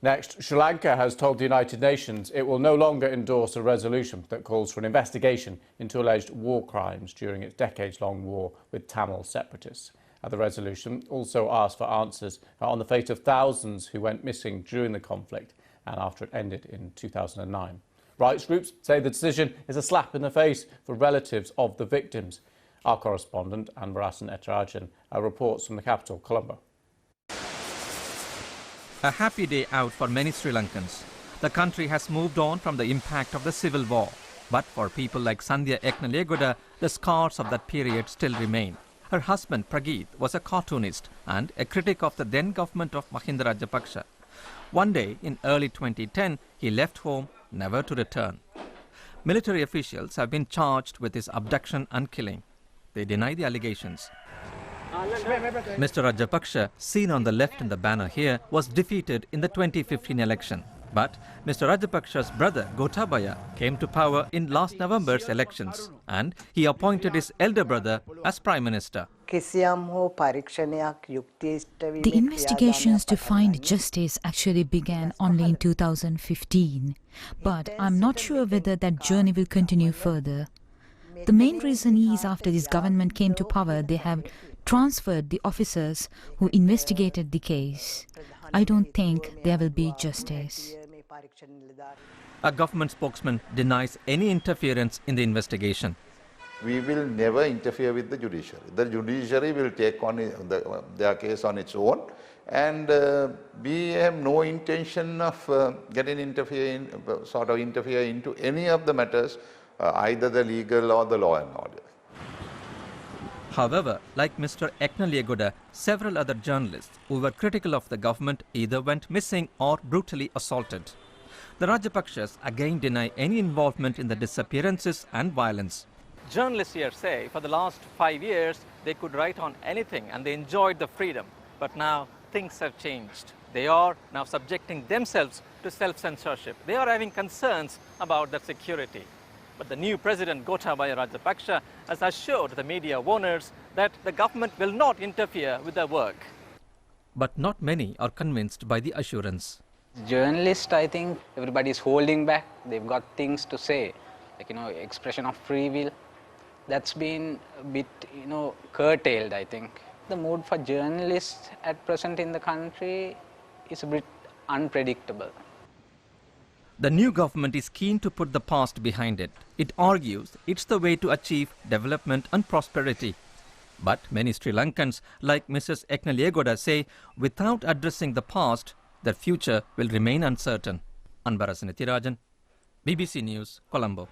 Next, Sri Lanka has told the United Nations it will no longer endorse a resolution that calls for an investigation into alleged war crimes during its decades-long war with Tamil separatists. The resolution also asked for answers on the fate of thousands who went missing during the conflict and after it ended in 2009. Rights groups say the decision is a slap in the face for relatives of the victims. Our correspondent, Anbarasan Ethirajan, reports from the capital, Colombo. A happy day out for many Sri Lankans. The country has moved on from the impact of the civil war. But for people like Sandya Ekneligoda, the scars of that period still remain. Her husband Prageet was a cartoonist and a critic of the then government of Mahinda Rajapaksa. One day in early 2010, he left home, never to return. Military officials have been charged with his abduction and killing. They deny the allegations. Mr. Rajapaksa, seen on the left in the banner here, was defeated in the 2015 election. But Mr. Rajapaksa's brother Gotabaya came to power in last November's elections and he appointed his elder brother as Prime Minister. The investigations to find justice actually began only in 2015. But I'm not sure whether that journey will continue further. The main reason is after this government came to power, they have transferred the officers who investigated the case. I don't think there will be justice. A government spokesman denies any interference in the investigation. We will never interfere with the judiciary. The judiciary will take on their case on its own, and we have no intention of interfere into any of the matters, either the legal or the law and order. However, like Mr. Ekneligoda, several other journalists who were critical of the government either went missing or brutally assaulted. The Rajapaksas again deny any involvement in the disappearances and violence. Journalists here say for the last 5 years they could write on anything and they enjoyed the freedom. But now things have changed. They are now subjecting themselves to self-censorship. They are having concerns about their security. But the new president, Gotabaya Rajapaksa, has assured the media owners that the government will not interfere with their work. But not many are convinced by the assurance. Journalists, I think, everybody is holding back. They've got things to say, like, expression of free will. That's been a bit, curtailed, I think. The mood for journalists at present in the country is a bit unpredictable. The new government is keen to put the past behind it. It argues it's the way to achieve development and prosperity. But many Sri Lankans, like Mrs. Ekneligoda, say without addressing the past, their future will remain uncertain. Anbarasan, Ethirajan, BBC News, Colombo.